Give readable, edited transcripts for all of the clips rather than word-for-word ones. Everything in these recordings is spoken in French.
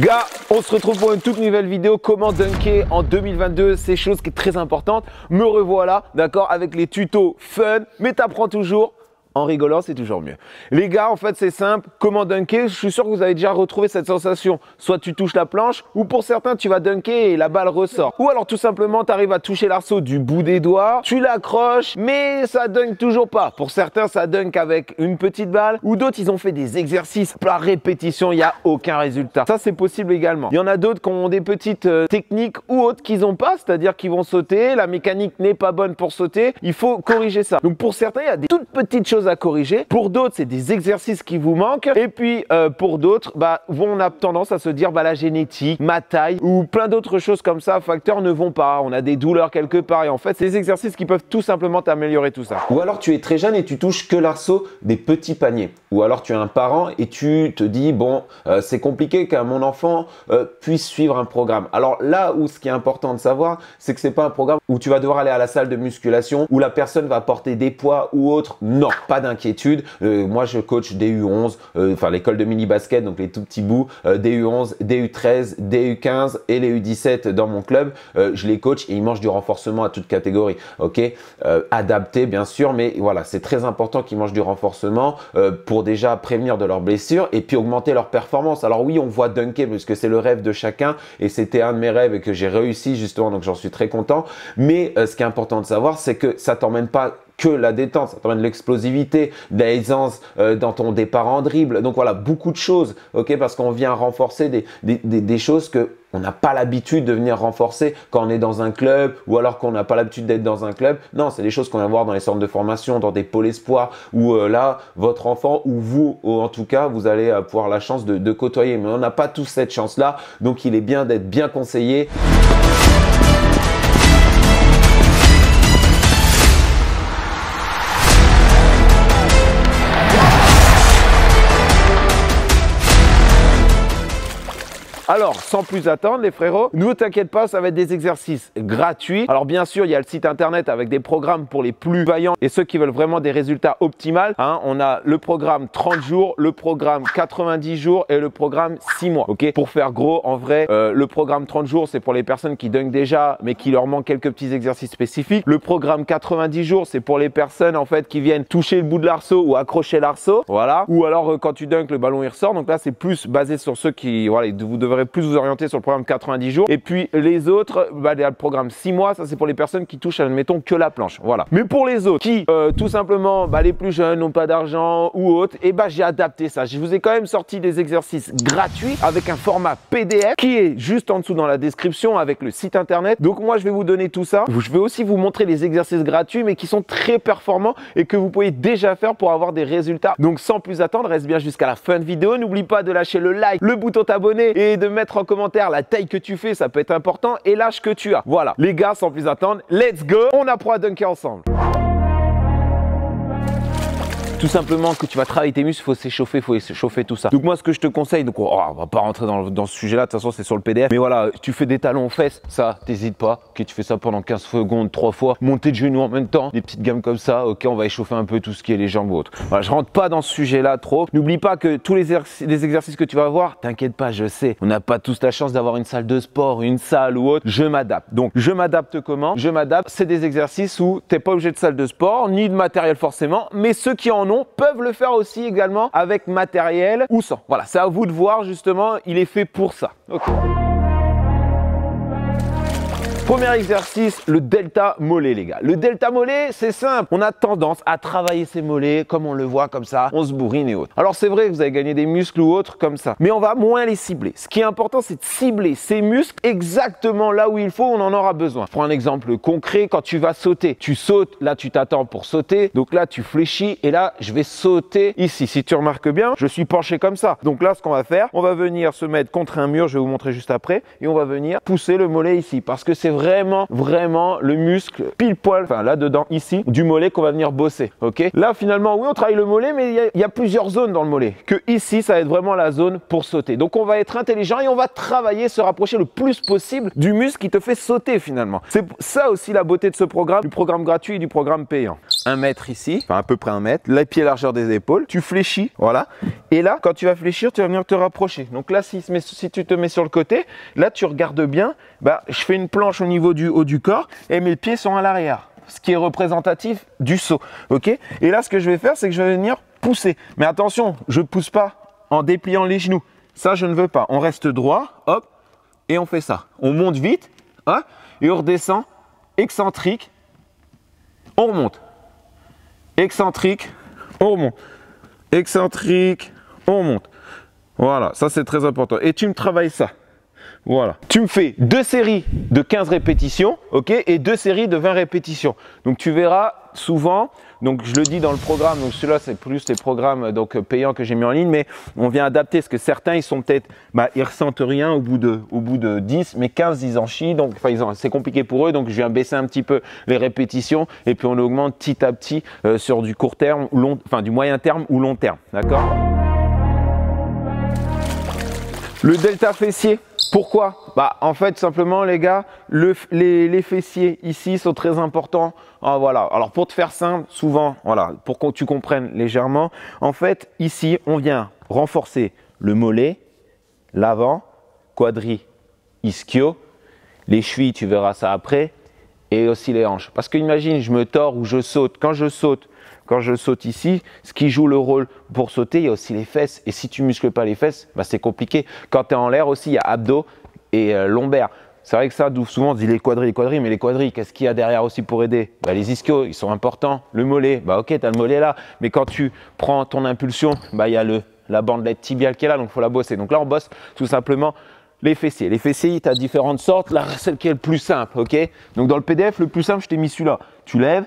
Gars, on se retrouve pour une toute nouvelle vidéo, comment dunker en 2022, c'est chose qui est très importante. Me revoilà, d'accord, avec les tutos fun, mais t'apprends toujours. En rigolant, c'est toujours mieux. Les gars, en fait, c'est simple. Comment dunker? Je suis sûr que vous avez déjà retrouvé cette sensation. Soit tu touches la planche, ou pour certains, tu vas dunker et la balle ressort. Ou alors, tout simplement, tu arrives à toucher l'arceau du bout des doigts, tu l'accroches, mais ça dunk toujours pas. Pour certains, ça dunk avec une petite balle, ou d'autres, ils ont fait des exercices par répétition, il n'y a aucun résultat. Ça, c'est possible également. Il y en a d'autres qui ont des petites techniques ou autres qu'ils n'ont pas, c'est-à-dire qu'ils vont sauter, la mécanique n'est pas bonne pour sauter, il faut corriger ça. Donc, pour certains, il y a des toutes petites choses à corriger. Pour d'autres, c'est des exercices qui vous manquent. Et puis, pour d'autres, on a tendance à se dire, la génétique, ma taille ou plein d'autres choses comme ça, facteurs ne vont pas. On a des douleurs quelque part. Et en fait, c'est des exercices qui peuvent tout simplement t'améliorer tout ça. Ou alors, tu es très jeune et tu touches que l'arceau des petits paniers. Ou alors, tu es un parent et tu te dis, c'est compliqué que mon enfant puisse suivre un programme. Alors là où ce qui est important de savoir, c'est que c'est pas un programme où tu vas devoir aller à la salle de musculation, où la personne va porter des poids ou autre. Non, pas d'inquiétude. Moi, je coach DU11, enfin l'école de mini basket, donc les tout petits bouts, DU11, DU13, DU15 et les U17 dans mon club. Je les coach et ils mangent du renforcement à toute catégorie. Ok, adapté bien sûr, mais voilà, c'est très important qu'ils mangent du renforcement pour déjà prévenir de leurs blessures et puis augmenter leur performance. Alors oui, on voit dunker parce que c'est le rêve de chacun et c'était un de mes rêves et que j'ai réussi justement, donc j'en suis très content. Mais ce qui est important de savoir, c'est que ça t'emmène pas que la détente, ça t'emmène de l'explosivité, de l'aisance dans ton départ en dribble. Donc voilà, beaucoup de choses, ok, parce qu'on vient renforcer des choses que on n'a pas l'habitude de venir renforcer quand on est dans un club ou alors qu'on n'a pas l'habitude d'être dans un club. Non, c'est des choses qu'on va voir dans les centres de formation, dans des pôles espoirs où là, votre enfant ou vous, ou en tout cas, vous allez avoir la chance de côtoyer. Mais on n'a pas tous cette chance-là, donc il est bien d'être bien conseillé. Alors, sans plus attendre, les frérots, ne t'inquiète pas, ça va être des exercices gratuits. Alors, bien sûr, il y a le site internet avec des programmes pour les plus vaillants et ceux qui veulent vraiment des résultats optimaux. On a le programme 30 jours, le programme 90 jours et le programme 6 mois. Ok, pour faire gros, en vrai, le programme 30 jours, c'est pour les personnes qui dunkent déjà, mais qui leur manquent quelques petits exercices spécifiques. Le programme 90 jours, c'est pour les personnes en fait qui viennent toucher le bout de l'arceau ou accrocher l'arceau. Voilà. Ou alors, quand tu dunks, le ballon il ressort. Donc là, c'est plus basé sur ceux qui, voilà, vous devrez plus vous orienter sur le programme 90 jours. Et puis les autres, il y a le programme 6 mois, ça c'est pour les personnes qui touchent, admettons, que la planche. Voilà. Mais pour les autres qui, tout simplement, les plus jeunes, n'ont pas d'argent ou autres, et j'ai adapté ça. Je vous ai quand même sorti des exercices gratuits avec un format PDF qui est juste en dessous dans la description avec le site internet. Donc moi, je vais vous donner tout ça. Je vais aussi vous montrer les exercices gratuits, mais qui sont très performants et que vous pouvez déjà faire pour avoir des résultats. Donc sans plus attendre, reste bien jusqu'à la fin de vidéo. N'oublie pas de lâcher le like, le bouton t'abonner et de mettre en commentaire la taille que tu fais, ça peut être important, et l'âge que tu as. Voilà, les gars, sans plus attendre, let's go, on apprend à dunker ensemble. Tout simplement que tu vas travailler tes muscles, il faut s'échauffer, tout ça. Donc moi, ce que je te conseille, donc on va pas rentrer dans ce sujet-là, de toute façon c'est sur le PDF, mais voilà, tu fais des talons aux fesses, ça, t'hésites pas, ok, tu fais ça pendant 15 secondes, 3 fois, monter de genoux en même temps, des petites gammes comme ça, ok, on va échauffer un peu tout ce qui est les jambes ou autres. Voilà, je rentre pas dans ce sujet-là trop. N'oublie pas que tous les exercices que tu vas avoir, t'inquiète pas, je sais, on n'a pas tous la chance d'avoir une salle de sport, une salle ou autre, je m'adapte. Donc je m'adapte comment? Je m'adapte, c'est des exercices où t'es pas obligé de salle de sport, ni de matériel forcément, mais ceux qui en ont peuvent le faire aussi également avec matériel ou sans. Voilà, c'est à vous de voir justement, il est fait pour ça. Okay. Premier exercice, le delta mollet, les gars. Le delta mollet, c'est simple. On a tendance à travailler ses mollets comme on le voit comme ça, on se bourrine et autres. Alors c'est vrai que vous avez gagné des muscles ou autres comme ça, mais on va moins les cibler. Ce qui est important, c'est de cibler ces muscles exactement là où il faut, on en aura besoin. Je prends un exemple concret, quand tu vas sauter, tu sautes, là tu t'attends pour sauter, donc là tu fléchis et là je vais sauter ici. Si tu remarques bien, je suis penché comme ça. Donc là, ce qu'on va faire, on va venir se mettre contre un mur, je vais vous montrer juste après, et on va venir pousser le mollet ici, parce que c'est vraiment le muscle pile poil, enfin là dedans ici, du mollet qu'on va venir bosser, ok. Là finalement, oui, on travaille le mollet, mais il y a plusieurs zones dans le mollet, que ici ça va être vraiment la zone pour sauter. Donc on va être intelligent et on va travailler, se rapprocher le plus possible du muscle qui te fait sauter finalement. C'est ça aussi la beauté de ce programme, du programme gratuit et du programme payant. 1 mètre ici, enfin à peu près 1 mètre, les pieds largeur des épaules, tu fléchis, voilà. Et là, quand tu vas fléchir, tu vas venir te rapprocher. Donc là, si tu te mets sur le côté, là tu regardes bien, bah, je fais une planche au niveau du haut du corps et mes pieds sont à l'arrière, ce qui est représentatif du saut, ok? Et là, ce que je vais faire, c'est que je vais venir pousser. Mais attention, je ne pousse pas en dépliant les genoux. Ça, je ne veux pas. On reste droit, hop, et on fait ça. On monte vite, hein, et on redescend, excentrique, on remonte. Excentrique, on remonte. Excentrique, on remonte. Voilà, ça c'est très important. Et tu me travailles ça. Voilà. Tu me fais 2 séries de 15 répétitions, ok, et 2 séries de 20 répétitions. Donc tu verras souvent, donc je le dis dans le programme, donc celui-là c'est plus les programmes donc payants que j'ai mis en ligne, mais on vient adapter parce que certains ils sont peut-être, bah, ils ressentent rien au bout de 10, mais 15 ils en chient, donc enfin, c'est compliqué pour eux, donc je viens baisser un petit peu les répétitions et puis on augmente petit à petit sur du court terme, enfin du moyen terme ou long terme, d'accord? Le delta fessier, pourquoi? Bah, en fait, simplement, les gars, les fessiers ici sont très importants. Ah, voilà. Alors, pour te faire simple, souvent, voilà, pour que tu comprennes légèrement, en fait, ici, on vient renforcer le mollet, l'avant, quadri, ischio, les chevilles, tu verras ça après, et aussi les hanches. Parce que imagine, je me tords ou je saute. Quand je saute ici, ce qui joue le rôle pour sauter, il y a aussi les fesses. Et si tu ne muscles pas les fesses, bah, c'est compliqué. Quand tu es en l'air aussi, il y a abdos et lombaires. C'est vrai que ça, souvent on dit les quadris, mais les quadris, qu'est-ce qu'il y a derrière aussi pour aider? Bah, les ischios, ils sont importants. Le mollet, bah ok, tu as le mollet là. Mais quand tu prends ton impulsion, bah, il y a la bandelette tibiale qui est là, donc il faut la bosser. Donc là, on bosse tout simplement les fessiers. Les fessiers, tu as différentes sortes. Là, celle qui est le plus simple, ok? Donc dans le PDF, le plus simple, je t'ai mis celui-là. Tu lèves,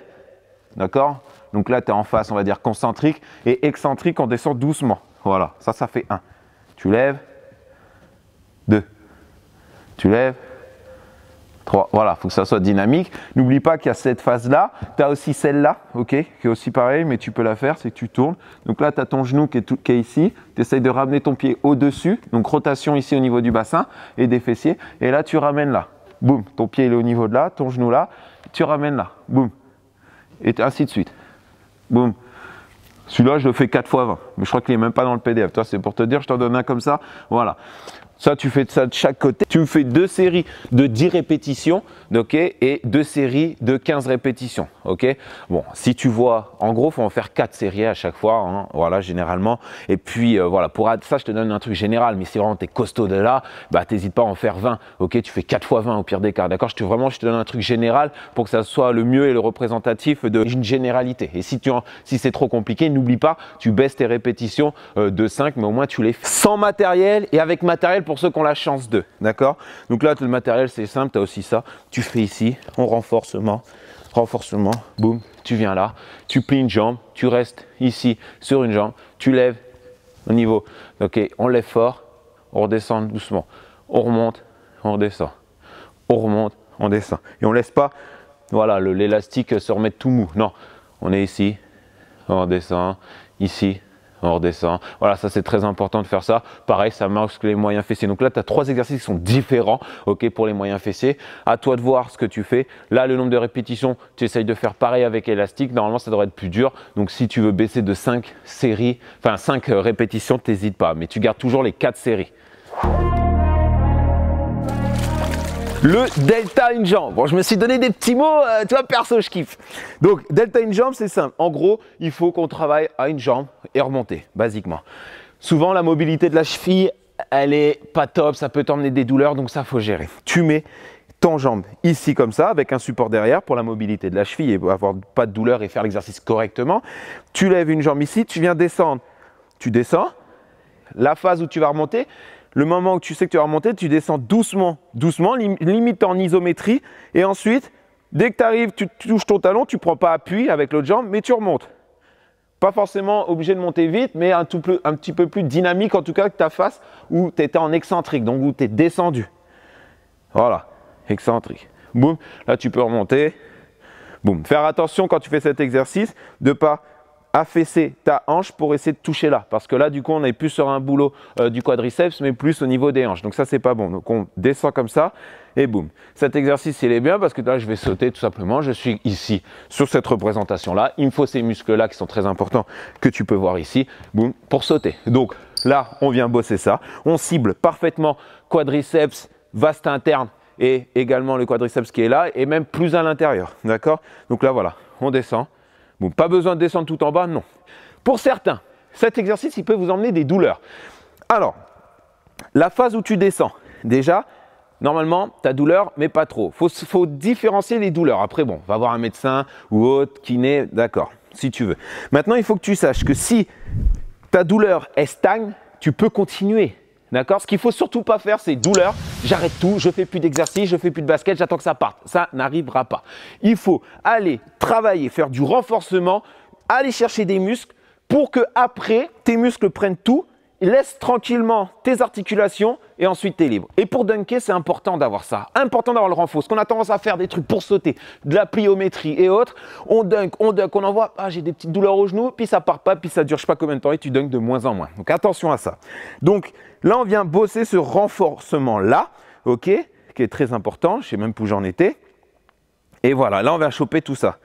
d'accord? Donc là, tu es en face, on va dire concentrique et excentrique, on descend doucement. Voilà, ça fait 1. Tu lèves, 2. Tu lèves, 3. Voilà, il faut que ça soit dynamique. N'oublie pas qu'il y a cette phase-là. Tu as aussi celle-là, ok, qui est aussi pareil, mais tu peux la faire, c'est que tu tournes. Donc là, tu as ton genou qui est ici. Tu essayes de ramener ton pied au-dessus. Donc rotation ici au niveau du bassin et des fessiers. Et là, tu ramènes là. Boum, ton pied il est au niveau de là, ton genou là. Tu ramènes là. Boum. Et ainsi de suite. Boum. Celui-là, je le fais 4 fois 20. Mais je crois qu'il n'est même pas dans le PDF. Toi, c'est pour te dire, je t'en donne un comme ça. Voilà. Ça, tu fais ça de chaque côté. Tu me fais 2 séries de 10 répétitions, ok, et 2 séries de 15 répétitions, ok. Bon, si tu vois, en gros, il faut en faire 4 séries à chaque fois, hein, voilà, généralement. Et puis, voilà, pour ça, je te donne un truc général, mais si vraiment tu es costaud de là, bah, t'hésites pas à en faire 20, ok. Tu fais 4 fois 20 au pire des cas, d'accord. Je te donne un truc général pour que ça soit le mieux et le représentatif d'une généralité. Et si c'est trop compliqué, n'oublie pas, tu baisses tes répétitions de 5, mais au moins tu les fais sans matériel et avec matériel pour ceux qui ont la chance de, d'accord? Donc là, le matériel, c'est simple, tu as aussi ça. Tu fais ici, renforcement, boum, tu viens là, tu plies une jambe, tu restes ici sur une jambe, tu lèves au niveau, ok, on lève fort, on redescend doucement, on remonte, on redescend, on remonte, on descend. Et on ne laisse pas, voilà, l'élastique se remettre tout mou, non, on est ici, on redescend, ici, on redescend. Voilà, ça c'est très important de faire ça. Pareil, ça marche que les moyens fessiers. Donc là, tu as 3 exercices qui sont différents, ok, pour les moyens fessiers. À toi de voir ce que tu fais. Là, le nombre de répétitions, tu essayes de faire pareil avec élastique. Normalement, ça devrait être plus dur. Donc si tu veux baisser de 5 séries, enfin 5 répétitions, t'hésites pas. Mais tu gardes toujours les 4 séries. Le delta une jambe. Bon, je me suis donné des petits mots, toi perso, je kiffe. Donc, delta une jambe, c'est simple. En gros, il faut qu'on travaille à une jambe et remonter, basiquement. Souvent, la mobilité de la cheville, elle est pas top, ça peut t'emmener des douleurs, donc ça, faut gérer. Tu mets ton jambe ici comme ça, avec un support derrière pour la mobilité de la cheville et avoir pas de douleur et faire l'exercice correctement. Tu lèves une jambe ici, tu viens descendre. Tu descends. La phase où tu vas remonter, le moment où tu sais que tu vas remonter, tu descends doucement, limite en isométrie. Et ensuite, dès que tu arrives, tu touches ton talon, tu ne prends pas appui avec l'autre jambe, mais tu remontes. Pas forcément obligé de monter vite, mais un petit peu plus dynamique, en tout cas que ta face où tu étais en excentrique, donc où tu es descendu. Voilà, excentrique. Boum, là tu peux remonter. Boum. Faire attention quand tu fais cet exercice de ne pas affaisser ta hanche pour essayer de toucher là. Parce que là, du coup, on n'est plus sur un boulot du quadriceps, mais plus au niveau des hanches. Donc ça, c'est pas bon. Donc on descend comme ça et boum. Cet exercice, il est bien parce que là, je vais sauter tout simplement. Je suis ici sur cette représentation-là. Il me faut ces muscles-là qui sont très importants que tu peux voir ici. Boum, pour sauter. Donc là, on vient bosser ça. On cible parfaitement quadriceps, vaste interne et également le quadriceps qui est là et même plus à l'intérieur. D'accord? Donc là, voilà, on descend. Bon, pas besoin de descendre tout en bas, non. Pour certains, cet exercice, il peut vous emmener des douleurs. Alors, la phase où tu descends, déjà, normalement, tu as douleur, mais pas trop. Faut différencier les douleurs. Après, bon, va voir un médecin ou autre, kiné, d'accord, si tu veux. Maintenant, il faut que tu saches que si ta douleur, elle stagne, tu peux continuer. D'accord? Ce qu'il ne faut surtout pas faire, c'est douleur, j'arrête tout, je ne fais plus d'exercice, je ne fais plus de basket, j'attends que ça parte. Ça n'arrivera pas. Il faut aller travailler, faire du renforcement, aller chercher des muscles pour que après tes muscles prennent tout, laisse tranquillement tes articulations et ensuite tu es libre. Et pour dunker, c'est important d'avoir ça. Important d'avoir le renfort. Parce qu'on a tendance à faire des trucs pour sauter, de la pliométrie et autres. On dunk, on envoie, ah j'ai des petites douleurs au genou, puis ça part pas, puis ça dure je sais pas combien de temps et tu dunks de moins en moins. Donc attention à ça. Donc là, on vient bosser ce renforcement-là, ok, qui est très important. Je sais même plus où j'en étais. Et voilà, là on va choper tout ça.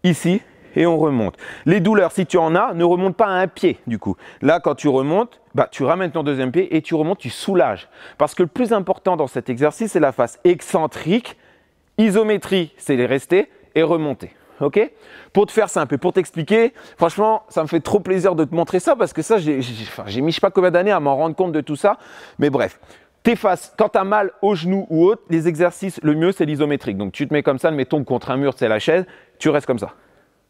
Ici, et on remonte. Les douleurs, si tu en as, ne remontent pas à un pied du coup. Là, quand tu remontes, bah, tu ramènes ton deuxième pied et tu remontes, tu soulages. Parce que le plus important dans cet exercice, c'est la face excentrique. Isométrie, c'est les rester et remonter. Ok? Pour te faire simple et pour t'expliquer, franchement, ça me fait trop plaisir de te montrer ça parce que ça, j'ai mis je ne sais pas combien d'années à m'en rendre compte de tout ça. Mais bref. Tes faces, quand tu as mal au genou ou autre, les exercices, le mieux, c'est l'isométrique. Donc, tu te mets comme ça, mettons contre un mur, c'est la chaise, tu restes comme ça.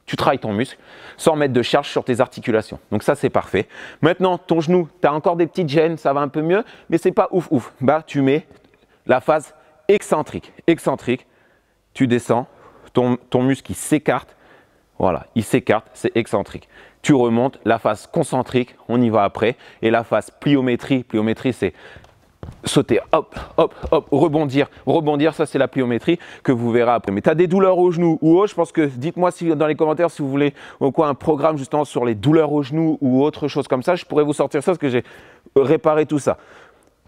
Tu travailles ton muscle sans mettre de charge sur tes articulations. Donc ça, c'est parfait. Maintenant, ton genou, tu as encore des petites gênes, ça va un peu mieux, mais c'est pas ouf ouf. Bah, tu mets la phase excentrique. Excentrique, tu descends, ton muscle il s'écarte. Voilà, il s'écarte, c'est excentrique. Tu remontes, la phase concentrique, on y va après. Et la phase pliométrie, pliométrie c'est sauter, hop, hop, hop, rebondir, rebondir, ça c'est la pliométrie que vous verrez après. Mais tu as des douleurs au genou ou autre, je pense que dites-moi dans les commentaires si vous voulez quoi, un programme justement sur les douleurs au genou ou autre chose comme ça, je pourrais vous sortir ça parce que j'ai réparé tout ça.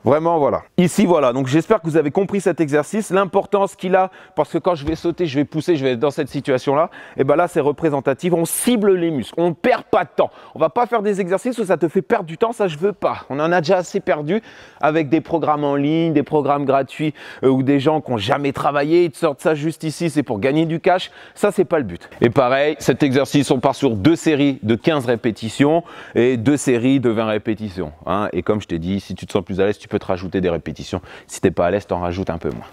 Vraiment, voilà. Ici, voilà. Donc, j'espère que vous avez compris cet exercice, l'importance qu'il a, parce que quand je vais sauter, je vais pousser, je vais être dans cette situation-là. Et bien là, c'est représentatif. On cible les muscles. On ne perd pas de temps. On ne va pas faire des exercices où ça te fait perdre du temps. Ça, je ne veux pas. On en a déjà assez perdu avec des programmes en ligne, des programmes gratuits ou des gens qui n'ont jamais travaillé. Ils te sortent ça juste ici, c'est pour gagner du cash. Ça, c'est pas le but. Et pareil, cet exercice, on part sur 2 séries de 15 répétitions et 2 séries de 20 répétitions. Hein. Et comme je t'ai dit, si tu te sens plus à l'aise, tu peux te rajouter des répétitions. Si tu n'es pas à l'aise, tu en rajoutes un peu moins.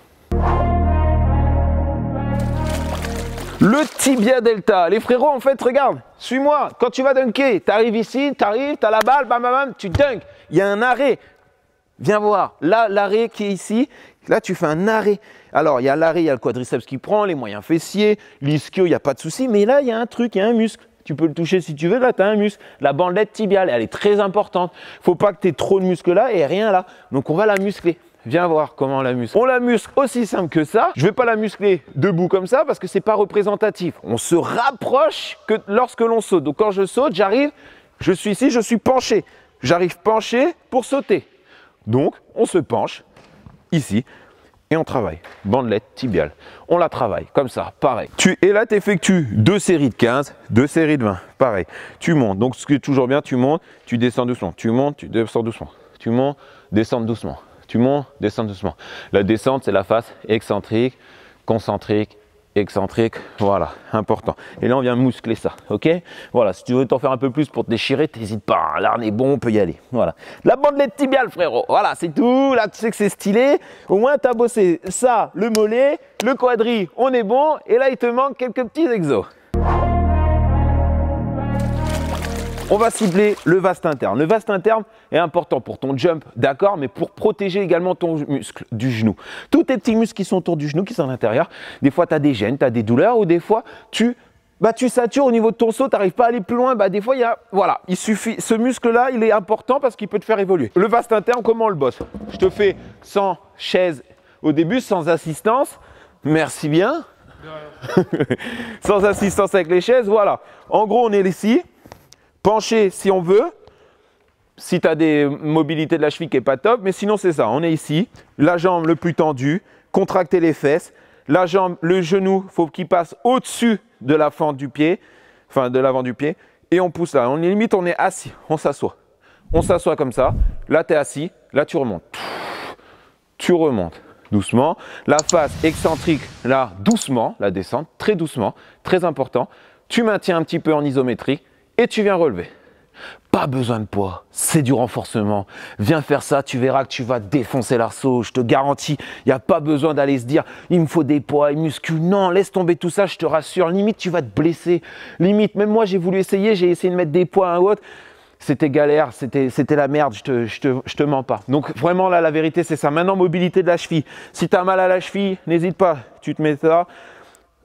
Le tibia delta. Les frérots, en fait, regarde, suis-moi. Quand tu vas dunker, tu arrives ici, tu as la balle, bam, bam, bam, tu dunks. Il y a un arrêt. Viens voir. Là, l'arrêt qui est ici, là, tu fais un arrêt. Alors, il y a l'arrêt, il y a le quadriceps qui prend, les moyens fessiers, l'ischio, il n'y a pas de souci. Mais là, il y a un truc, il y a un muscle. Tu peux le toucher si tu veux, là tu as un muscle. La bandelette tibiale, elle est très importante. Il ne faut pas que tu aies trop de muscles là et rien là. Donc on va la muscler. Viens voir comment on la muscle. On la muscle aussi simple que ça. Je ne vais pas la muscler debout comme ça parce que ce n'est pas représentatif. On se rapproche que lorsque l'on saute. Donc quand je saute, j'arrive, je suis ici, je suis penché. J'arrive penché pour sauter. Donc on se penche ici. Et on travaille, bandelette tibiale. On la travaille, comme ça, pareil. Et là, tu effectues 2 séries de 15, 2 séries de 20, pareil. Tu montes, donc ce qui est toujours bien, tu montes, tu descends doucement. Tu montes, tu descends doucement. Tu montes, descends doucement. Tu montes, descends doucement. La descente, c'est la face excentrique, concentrique, excentrique, voilà, important. Et là, on vient muscler ça, ok? Voilà, si tu veux t'en faire un peu plus pour te déchirer, t'hésites pas. Là, on est bon, on peut y aller. Voilà. La bandelette tibiale, frérot. Voilà, c'est tout. Là, tu sais que c'est stylé. Au moins, tu as bossé ça, le mollet, le quadri, on est bon. Et là, il te manque quelques petits exos. On va cibler le vaste interne. Le vaste interne est important pour ton jump, d'accord, mais pour protéger également ton muscle du genou. Tous tes petits muscles qui sont autour du genou, qui sont à l'intérieur, des fois tu as des gênes, tu as des douleurs ou des fois tu satures au niveau de ton saut, tu n'arrives pas à aller plus loin. Des fois, voilà, il suffit. Ce muscle-là, il est important parce qu'il peut te faire évoluer. Le vaste interne, comment on le bosse? Je te fais sans chaise au début, sans assistance. Merci bien. Sans assistance avec les chaises, voilà. En gros, on est ici. Pencher si on veut, si tu as des mobilités de la cheville qui n'est pas top, mais sinon c'est ça, on est ici, la jambe le plus tendue, contracter les fesses, la jambe, le genou, il faut qu'il passe au-dessus de la fente du pied, enfin de l'avant du pied, et on pousse là, limite on est assis, on s'assoit. On s'assoit comme ça, là tu es assis, là tu remontes. Tu remontes doucement. La face excentrique, là, doucement, la descente, très doucement, très important. Tu maintiens un petit peu en isométrique et tu viens relever. Pas besoin de poids, c'est du renforcement. Viens faire ça, tu verras que tu vas défoncer l'arceau, je te garantis. Il n'y a pas besoin d'aller se dire, il me faut des poids et muscles. Non, laisse tomber tout ça, je te rassure. Limite, tu vas te blesser. Limite, même moi, j'ai voulu essayer, j'ai essayé de mettre des poids à un ou autre. C'était galère, c'était la merde, je te mens pas. Donc vraiment là, la vérité, c'est ça. Maintenant, mobilité de la cheville. Si tu as mal à la cheville, n'hésite pas, tu te mets ça.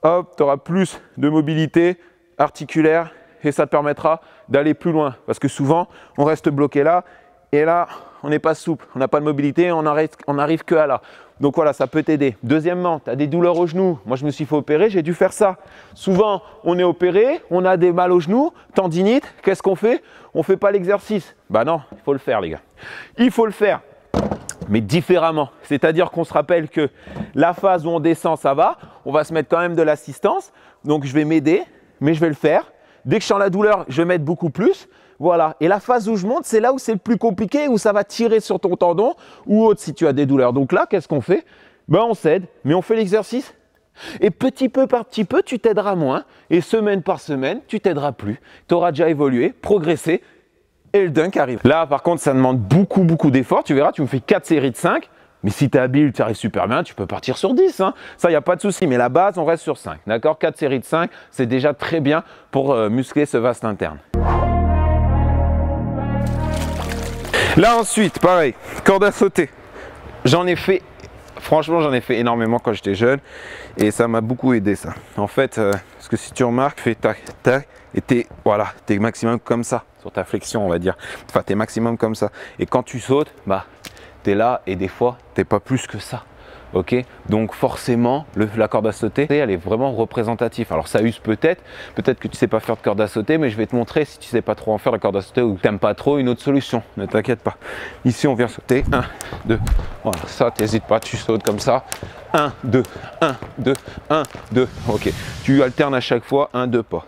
Hop, tu auras plus de mobilité articulaire et ça te permettra d'aller plus loin. Parce que souvent, on reste bloqué là et là, on n'est pas souple, on n'a pas de mobilité, on arrive que à là. Donc voilà, ça peut t'aider. Deuxièmement, tu as des douleurs au genou. Moi, je me suis fait opérer, j'ai dû faire ça. Souvent, on est opéré, on a des mal au genou, tendinite. Qu'est-ce qu'on fait? On ne fait pas l'exercice. Bah non, il faut le faire, les gars. Il faut le faire, mais différemment. C'est-à-dire qu'on se rappelle que la phase où on descend, ça va. On va se mettre quand même de l'assistance. Donc, je vais m'aider, mais je vais le faire. Dès que je sens la douleur, je vais mettre beaucoup plus. Voilà. Et la phase où je monte, c'est là où c'est le plus compliqué, où ça va tirer sur ton tendon ou autre si tu as des douleurs. Donc là, qu'est-ce qu'on fait? Ben, on s'aide, mais on fait l'exercice. Et petit peu par petit peu, tu t'aideras moins. Et semaine par semaine, tu t'aideras plus. Tu auras déjà évolué, progressé et le dunk arrive. Là, par contre, ça demande beaucoup d'efforts. Tu verras, tu me fais 4 séries de 5. Mais si tu es habile, tu arrives super bien, tu peux partir sur 10. Hein. Ça, il n'y a pas de souci. Mais la base, on reste sur 5. D'accord? 4 séries de 5, c'est déjà très bien pour muscler ce vaste interne. Là ensuite, pareil, corde à sauter. J'en ai fait, franchement j'en ai fait énormément quand j'étais jeune et ça m'a beaucoup aidé ça. En fait, parce que si tu remarques, fais tac, tac et t'es maximum comme ça sur ta flexion on va dire. Enfin t'es maximum comme ça. Et quand tu sautes, bah t'es là et des fois t'es pas plus que ça. Ok, donc forcément, la corde à sauter, elle est vraiment représentative. Alors ça use peut-être que tu sais pas faire de corde à sauter, mais je vais te montrer si tu sais pas trop en faire de corde à sauter ou que tu n'aimes pas trop une autre solution. Ne t'inquiète pas. Ici, on vient sauter. 1, 2. Voilà, ça, t'hésites pas, tu sautes comme ça. 1, 2, 1, 2, 1, 2. Ok, tu alternes à chaque fois 1, 2 pas.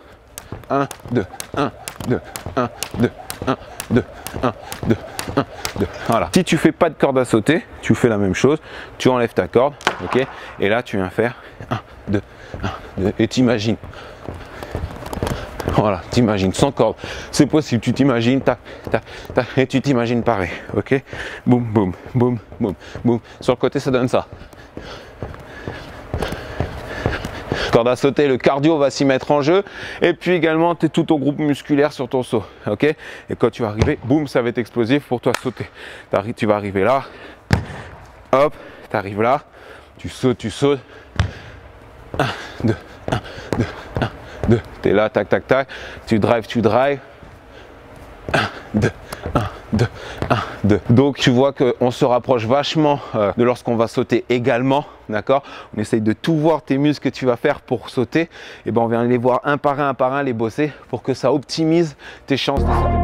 1, 2, 1, 2, 1, 2, 1, 2, 1, 2, 1, 2. Voilà. Si tu fais pas de corde à sauter, tu fais la même chose. Tu enlèves ta corde, ok? Et là, tu viens faire 1, 2, 1, 2. Et t'imagines. Voilà, t'imagines sans corde. C'est possible. Tu t'imagines, tac, tac, tac, et tu t'imagines pareil, ok? Boum, boum, boum, boum, boum. Sur le côté, ça donne ça. Corde à sauter, le cardio va s'y mettre en jeu et puis également tout ton groupe musculaire sur ton saut, ok? Et quand tu vas arriver, boum, ça va être explosif pour toi sauter. Tu vas arriver là, hop, tu arrives là, tu sautes, 1, 2, 1, 2, 1, 2, tu es là, tac, tac, tac, tu drives, 1, 2, 1, 2, 1, 2. Donc tu vois qu'on se rapproche vachement de lorsqu'on va sauter également, d'accord? On essaye de tout voir tes muscles que tu vas faire pour sauter. Et ben on vient les voir un par un, les bosser pour que ça optimise tes chances de sauter.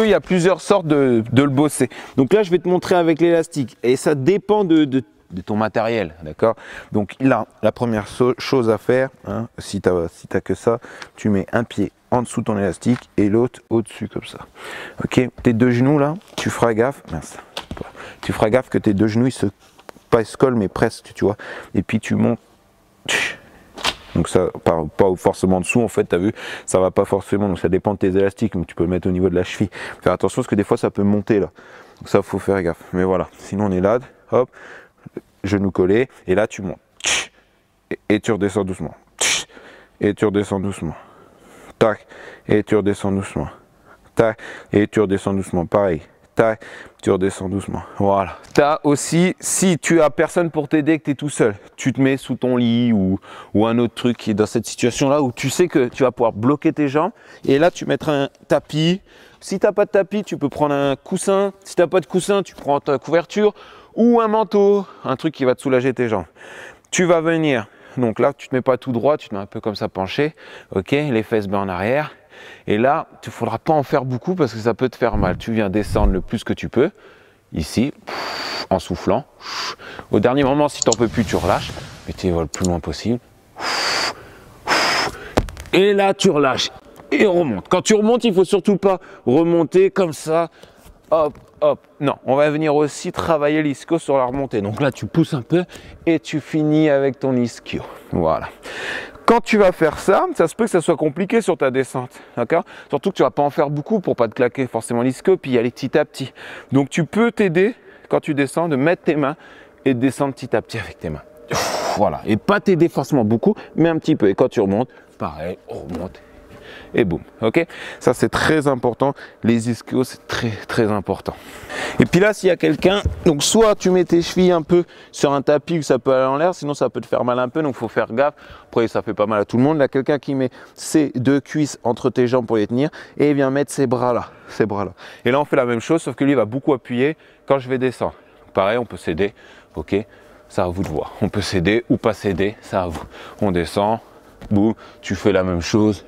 Il y a plusieurs sortes de le bosser. Donc là je vais te montrer avec l'élastique et ça dépend de ton matériel, d'accord? Donc là, la première chose à faire, hein, si tu n'as que ça, tu mets un pied en dessous de ton élastique et l'autre au-dessus comme ça. Ok, tes deux genoux là, tu feras gaffe, mince, tu feras gaffe que tes deux genoux ils se collent mais presque, tu vois. Et puis tu montes. Donc ça, pas forcément en dessous en fait, tu as vu, ça va pas forcément, donc ça dépend de tes élastiques, mais tu peux le mettre au niveau de la cheville. Faire attention parce que des fois ça peut monter là. Donc ça, faut faire gaffe. Mais voilà, sinon on est là, hop, genou collé, et là tu montes. Et tu redescends doucement. Et tu redescends doucement. Tac, et tu redescends doucement. Tac, et tu redescends doucement. Pareil. Tac, tu redescends doucement. Voilà. Tu as aussi, si tu as personne pour t'aider, que tu es tout seul, tu te mets sous ton lit ou un autre truc qui est dans cette situation-là où tu sais que tu vas pouvoir bloquer tes jambes. Et là, tu mettras un tapis. Si tu n'as pas de tapis, tu peux prendre un coussin. Si tu n'as pas de coussin, tu prends ta couverture ou un manteau, un truc qui va te soulager tes jambes. Tu vas venir Donc là, tu te mets pas tout droit, tu te mets un peu comme ça penché, ok, les fesses bien en arrière. Et là, il ne faudra pas en faire beaucoup parce que ça peut te faire mal. Tu viens descendre le plus que tu peux, ici, en soufflant. Au dernier moment, si tu n'en peux plus, tu relâches, mais tu vas le plus loin possible. Et là, tu relâches et on remonte. Quand tu remontes, il ne faut surtout pas remonter comme ça. Hop, hop. Non, on va venir aussi travailler l'ischio sur la remontée. Donc là, tu pousses un peu et tu finis avec ton ischio. Voilà. Quand tu vas faire ça, ça se peut que ça soit compliqué sur ta descente, d'accord? Surtout que tu vas pas en faire beaucoup pour pas te claquer forcément l'ischio, puis y aller petit à petit. Donc tu peux t'aider quand tu descends de mettre tes mains et de descendre petit à petit avec tes mains. Voilà, et pas t'aider forcément beaucoup, mais un petit peu. Et quand tu remontes, pareil, on remonte et boum, ok? Ça c'est très important, les ischios c'est très important. Et puis là, s'il y a quelqu'un, donc soit tu mets tes chevilles un peu sur un tapis où ça peut aller en l'air, sinon ça peut te faire mal un peu, donc il faut faire gaffe. Après, ça fait pas mal à tout le monde. Là, quelqu'un qui met ses deux cuisses entre tes jambes pour les tenir et il vient mettre ses bras là, Et là, on fait la même chose, sauf que lui, il va beaucoup appuyer quand je vais descendre. Pareil, on peut s'aider, ok? Ça à vous de voir. On peut s'aider ou pas s'aider, ça à vous. On descend, boum, tu fais la même chose.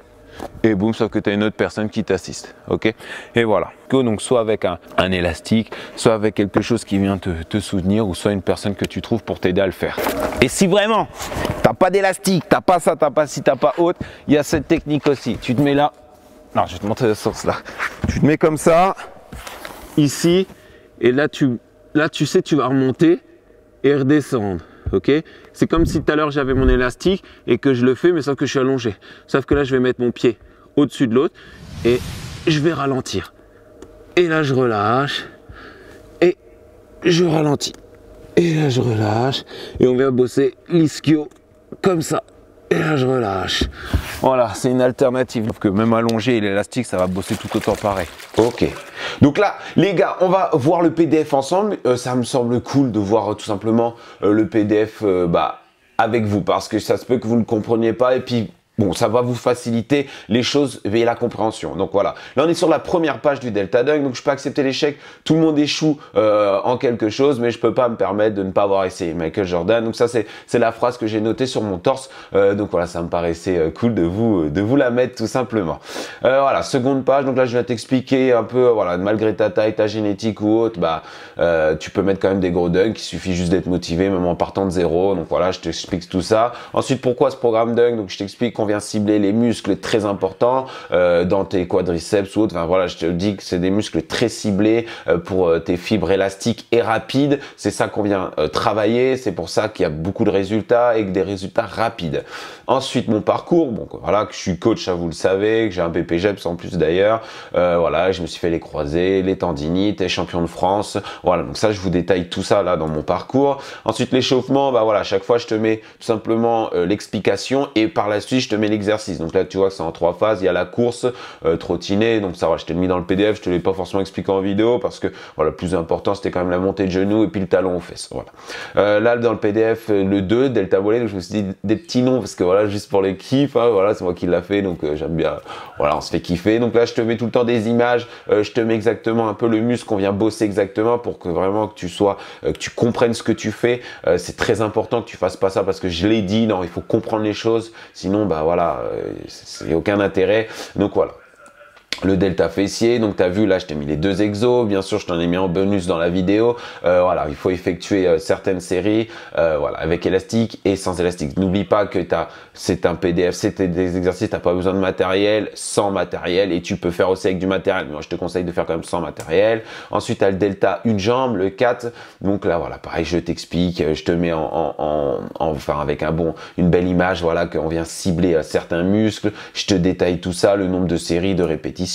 Et boum, sauf que tu as une autre personne qui t'assiste, ok? Et voilà. Donc soit avec un élastique, soit avec quelque chose qui vient te soutenir, ou soit une personne que tu trouves pour t'aider à le faire. Et si vraiment t'as pas d'élastique, t'as pas ça, t'as pas ci, t'as pas autre, il y a cette technique aussi. Tu te mets là, non, je vais te montrer ce sens là. Tu te mets comme ça, ici, et là tu sais, tu vas remonter et redescendre. Ok, c'est comme si tout à l'heure j'avais mon élastique et que je le fais, mais sauf que je suis allongé. Sauf que là, je vais mettre mon pied au-dessus de l'autre et je vais ralentir. Et là, je relâche et je ralentis. Et là, je relâche et on vient bosser l'ischio comme ça. Et là, je relâche. Voilà, c'est une alternative. Sauf que même allongé et l'élastique, ça va bosser tout autant pareil. Ok. Donc là, les gars, on va voir le PDF ensemble. Ça me semble cool de voir tout simplement le PDF avec vous parce que ça se peut que vous ne compreniez pas et puis bon, ça va vous faciliter les choses et la compréhension. Donc voilà, là on est sur la première page du Delta Dunk, donc je peux accepter l'échec. Tout le monde échoue en quelque chose, mais je peux pas me permettre de ne pas avoir essayé. Michael Jordan, donc ça c'est la phrase que j'ai notée sur mon torse. Donc voilà, ça me paraissait cool de vous la mettre tout simplement. Voilà, seconde page, donc là je vais t'expliquer un peu, voilà, malgré ta taille, ta génétique ou autre, tu peux mettre quand même des gros dunks, il suffit juste d'être motivé, même en partant de zéro. Donc voilà, je t'explique tout ça. Ensuite, pourquoi ce programme dunk? Donc je t'explique qu'on vient cibler les muscles très importants dans tes quadriceps ou autre. Enfin voilà, je te dis que c'est des muscles très ciblés pour tes fibres élastiques et rapides. C'est ça qu'on vient travailler. C'est pour ça qu'il y a beaucoup de résultats et que des résultats rapides. Ensuite, mon parcours. Bon, voilà, que je suis coach, ça vous le savez, que j'ai un BPGEPS en plus d'ailleurs. Voilà, je me suis fait les croisés, les tendinites, et champion de France. Voilà, donc ça, je vous détaille tout ça là dans mon parcours. Ensuite, l'échauffement, voilà, à chaque fois, je te mets tout simplement l'explication et par la suite, je te mets l'exercice. Donc là, tu vois que c'est en 3 phases. Il y a la course, trottiner. Donc ça, voilà, je t'ai mis dans le PDF. Je te l'ai pas forcément expliqué en vidéo parce que voilà, le plus important, c'était quand même la montée de genoux et puis le talon aux fesses. Voilà. Là, dans le PDF, le 2, Delta Volley. Donc je me suis dit des petits noms parce que voilà, juste pour les kiffs. Hein, voilà, c'est moi qui l'a fait. Donc j'aime bien. Voilà, on se fait kiffer. Donc là, je te mets tout le temps des images. Je te mets exactement un peu le muscle qu'on vient bosser exactement pour que vraiment que tu sois, que tu comprennes ce que tu fais. C'est très important que tu fasses pas ça parce que je l'ai dit. Non, il faut comprendre les choses. Sinon, voilà, c'est aucun intérêt. Donc voilà. Le delta fessier, donc tu as vu là je t'ai mis les 2 exos, bien sûr je t'en ai mis en bonus dans la vidéo. Voilà, il faut effectuer certaines séries voilà, avec élastique et sans élastique. N'oublie pas que c'est un PDF, c'est des exercices, t'as pas besoin de matériel, sans matériel, et tu peux faire aussi avec du matériel. Moi je te conseille de faire quand même sans matériel. Ensuite tu as le delta une jambe, le 4, donc là voilà, pareil je t'explique, je te mets enfin avec une belle image, voilà, qu'on vient cibler certains muscles, je te détaille tout ça, le nombre de séries, de répétitions.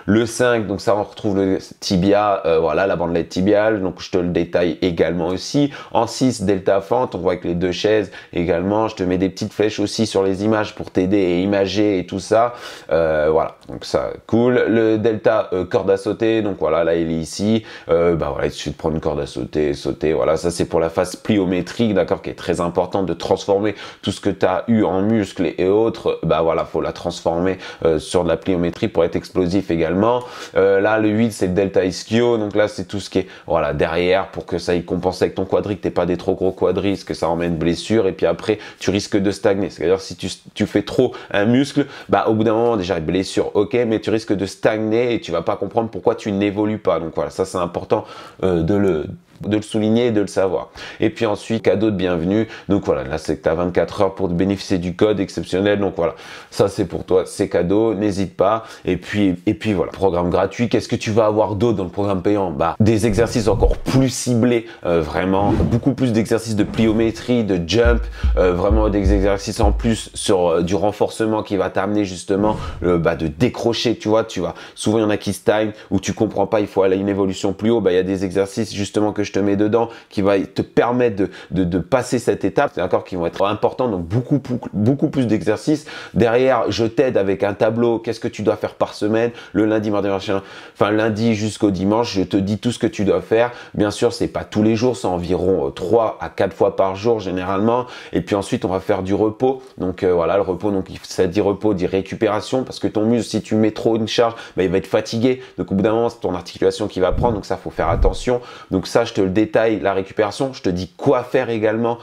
Le 5, donc ça on retrouve le tibia, voilà, la bandelette tibiale, donc je te le détaille également aussi. En 6, delta fente, on voit avec les 2 chaises également, je te mets des petites flèches aussi sur les images pour t'aider et imager et tout ça. Voilà, donc ça cool. Le delta corde à sauter, donc voilà, là il est ici, voilà, il suffit de prendre une corde à sauter, voilà, ça c'est pour la phase pliométrique, d'accord, qui est très importante de transformer tout ce que tu as eu en muscles et autres, voilà, faut la transformer sur de la pliométrie pour être explosif explosif également. Là, le 8, c'est le delta ischio. Donc là, c'est tout ce qui est voilà derrière pour que ça y compense avec ton quadri, que t'aies pas des trop gros quadris, que ça emmène blessure. Et puis après, tu risques de stagner. C'est-à-dire si tu fais trop un muscle, bah au bout d'un moment déjà blessure, ok, mais tu risques de stagner et tu vas pas comprendre pourquoi tu n'évolues pas. Donc voilà, ça c'est important de le souligner et de le savoir. Et puis ensuite, cadeau de bienvenue. Donc voilà, là c'est que tu as 24 heures pour bénéficier du code exceptionnel. Donc voilà, ça c'est pour toi, c'est cadeau, n'hésite pas. Et puis voilà, programme gratuit. Qu'est-ce que tu vas avoir d'autre dans le programme payant? Bah, des exercices encore plus ciblés, vraiment, beaucoup plus d'exercices de pliométrie, de jump, vraiment des exercices en plus sur du renforcement qui va t'amener justement de décrocher, tu vois, souvent il y en a qui stagnent ou tu comprends pas, il faut aller à une évolution plus haut. Bah, il y a des exercices justement que je te mets dedans qui va te permettre de passer cette étape, d'accord, qui vont être importants. Donc beaucoup plus d'exercices. Derrière, je t'aide avec un tableau. Qu'est-ce que tu dois faire par semaine, le lundi, mardi, machin, enfin lundi jusqu'au dimanche. Je te dis tout ce que tu dois faire. Bien sûr, c'est pas tous les jours, c'est environ 3 à 4 fois par jour généralement. Et puis ensuite, on va faire du repos. Donc voilà, le repos, donc ça dit repos, dit récupération, parce que ton muscle, si tu mets trop une charge, bah, il va être fatigué. Donc au bout d'un moment, c'est ton articulation qui va prendre. Donc ça, faut faire attention. Donc ça, je te le détaille, la récupération. Je te dis quoi faire également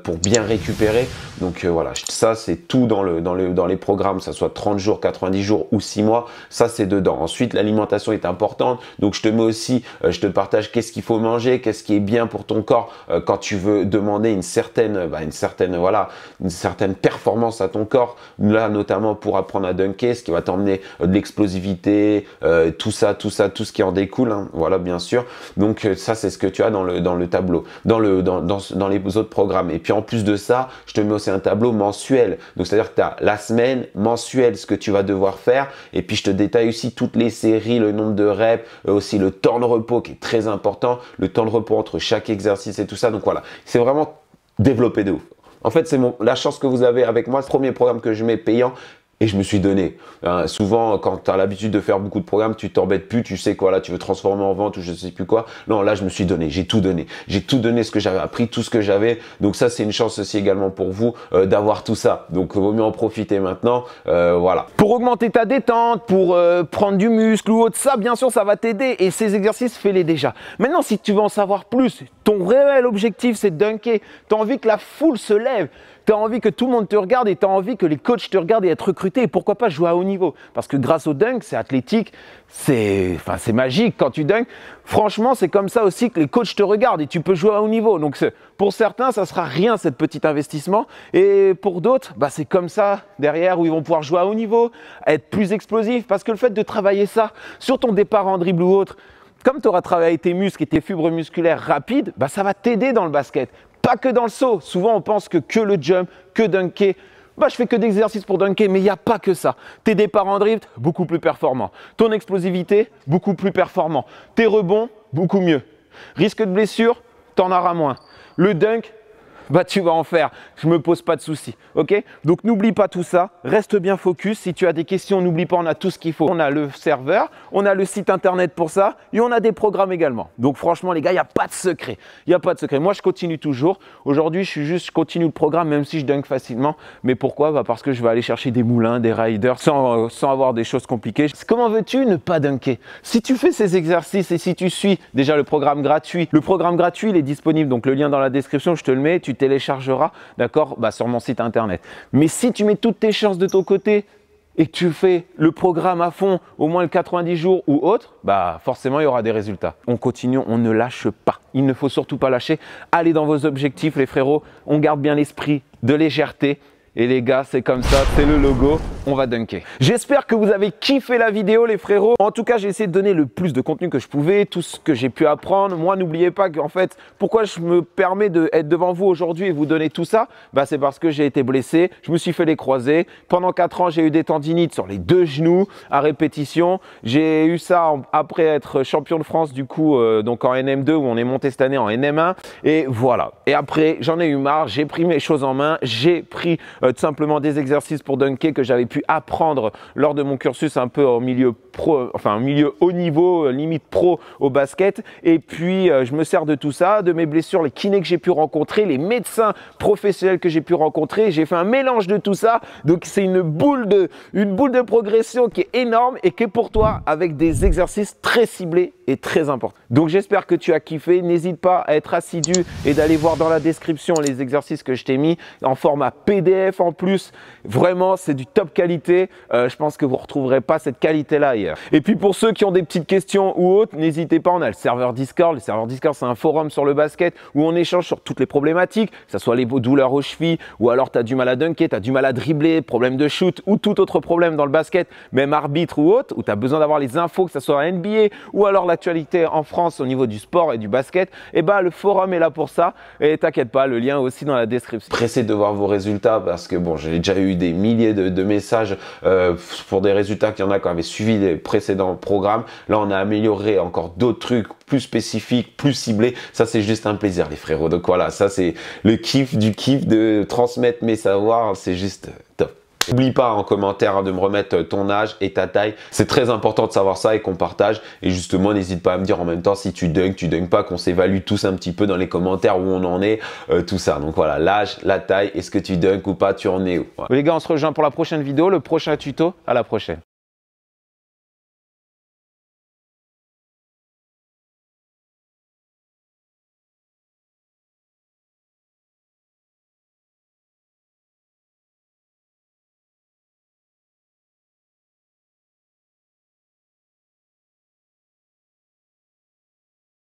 pour bien récupérer. Donc voilà, ça c'est tout dans les programmes, ça soit 30 jours, 90 jours ou 6 mois, ça c'est dedans. Ensuite, l'alimentation est importante. Donc je te mets aussi, je te partage qu'est-ce qu'il faut manger, qu'est-ce qui est bien pour ton corps quand tu veux demander une certaine performance à ton corps. Là notamment pour apprendre à dunker, ce qui va t'emmener de l'explosivité, tout ce qui en découle, hein, voilà bien sûr. Donc ça c'est ce que tu as dans le tableau, dans les autres programmes. Et puis en plus de ça, je te mets aussi un tableau mensuel. Donc c'est-à-dire que tu as la semaine mensuelle, ce que tu vas devoir faire. Et puis je te détaille aussi toutes les séries, le nombre de reps, aussi le temps de repos qui est très important, le temps de repos entre chaque exercice et tout ça. Donc voilà, c'est vraiment développé de ouf. En fait, c'est la chance que vous avez avec moi. Ce premier programme que je mets payant. Et je me suis donné. Souvent, quand tu as l'habitude de faire beaucoup de programmes, tu t'embêtes plus, tu sais quoi, là, tu veux transformer en vente ou je sais plus quoi. Non, là, je me suis donné, j'ai tout donné. J'ai tout donné, ce que j'avais appris, tout ce que j'avais. Donc ça, c'est une chance aussi également pour vous d'avoir tout ça. Donc, il vaut mieux en profiter maintenant. Voilà. Pour augmenter ta détente, pour prendre du muscle ou autre, ça, bien sûr, ça va t'aider. Et ces exercices, fais-les déjà. Maintenant, si tu veux en savoir plus, ton réel objectif, c'est de dunker. Tu as envie que la foule se lève. Tu as envie que tout le monde te regarde et tu as envie que les coachs te regardent et être recrutés. Et pourquoi pas jouer à haut niveau? Parce que grâce au dunk, c'est athlétique, c'est magique quand tu dunks. Franchement, c'est comme ça aussi que les coachs te regardent et tu peux jouer à haut niveau. Donc pour certains, ça sera rien cette petit investissement. Et pour d'autres, bah, c'est comme ça derrière où ils vont pouvoir jouer à haut niveau, être plus explosifs. Parce que le fait de travailler ça sur ton départ en dribble ou autre, comme tu auras travaillé tes muscles et tes fibres musculaires rapides, bah, ça va t'aider dans le basket. Pas que dans le saut. Souvent, on pense que le jump, que dunker. Bah, je fais que des exercices pour dunker, mais il n'y a pas que ça. Tes départs en drift, beaucoup plus performants. Ton explosivité, beaucoup plus performant. Tes rebonds, beaucoup mieux. Risque de blessure, t'en auras moins. Le dunk, bah tu vas en faire, je me pose pas de soucis, ok? Donc n'oublie pas tout ça, reste bien focus. Si tu as des questions, n'oublie pas, on a tout ce qu'il faut. On a le serveur, on a le site internet pour ça et on a des programmes également. Donc franchement les gars, il n'y a pas de secret, il n'y a pas de secret. Moi je continue toujours. Aujourd'hui je continue le programme même si je dunk facilement. Mais pourquoi? Bah parce que je vais aller chercher des moulins, des riders sans avoir des choses compliquées. Comment veux-tu ne pas dunker? Si tu fais ces exercices et si tu suis déjà le programme gratuit il est disponible, donc le lien dans la description, je te le mets, tu téléchargeras, d'accord, bah, sur mon site internet. Mais si tu mets toutes tes chances de ton côté et que tu fais le programme à fond, au moins le 90 jours ou autre, bah forcément il y aura des résultats. On continue, on ne lâche pas. Il ne faut surtout pas lâcher. Allez dans vos objectifs les frérots, on garde bien l'esprit de légèreté. Et les gars, c'est comme ça, c'est le logo, on va dunker. J'espère que vous avez kiffé la vidéo les frérots. En tout cas, j'ai essayé de donner le plus de contenu que je pouvais, tout ce que j'ai pu apprendre. Moi, n'oubliez pas qu'en fait, pourquoi je me permets d'être devant vous aujourd'hui et vous donner tout ça, bah, c'est parce que j'ai été blessé, je me suis fait les croisés. Pendant 4 ans, j'ai eu des tendinites sur les 2 genoux à répétition. J'ai eu ça après être champion de France du coup, donc en NM2 où on est monté cette année en NM1. Et voilà. Et après, j'en ai eu marre, j'ai pris mes choses en main, j'ai pris tout simplement des exercices pour dunker que j'avais pu apprendre lors de mon cursus un peu au milieu pro, enfin au milieu haut niveau, limite pro au basket. Et puis je me sers de tout ça, de mes blessures, les kinés que j'ai pu rencontrer, les médecins professionnels que j'ai pu rencontrer. J'ai fait un mélange de tout ça. Donc c'est une boule de progression qui est énorme et qui est pour toi avec des exercices très ciblés et très importants. Donc j'espère que tu as kiffé. N'hésite pas à être assidu et d'aller voir dans la description les exercices que je t'ai mis en format PDF en plus. Vraiment, c'est du top qualité. Je pense que vous ne retrouverez pas cette qualité-là ailleurs. Et puis pour ceux qui ont des petites questions ou autres, n'hésitez pas, on a le serveur Discord. Le serveur Discord, c'est un forum sur le basket où on échange sur toutes les problématiques, que ce soit les douleurs aux chevilles ou alors tu as du mal à dunker, tu as du mal à dribbler, problème de shoot ou tout autre problème dans le basket, même arbitre ou autre, où tu as besoin d'avoir les infos, que ce soit à NBA ou alors l'actualité en France au niveau du sport et du basket, et bah le forum est là pour ça. Et t'inquiète pas, le lien est aussi dans la description. Pressé de voir vos résultats parce que bon, j'ai déjà eu des milliers de messages pour des résultats qu'il y en a qui avaient suivi les précédents programmes. Là, on a amélioré encore d'autres trucs plus spécifiques, plus ciblés. Ça, c'est juste un plaisir, les frérots. Donc voilà, ça, c'est le kiff du kiff de transmettre mes savoirs. C'est juste top. N'oublie pas en commentaire de me remettre ton âge et ta taille. C'est très important de savoir ça et qu'on partage. Et justement, n'hésite pas à me dire en même temps si tu dunks pas, qu'on s'évalue tous un petit peu dans les commentaires où on en est, tout ça. Donc voilà, l'âge, la taille, est-ce que tu dunks ou pas, tu en es où? Voilà. Les gars, on se rejoint pour la prochaine vidéo, le prochain tuto. À la prochaine.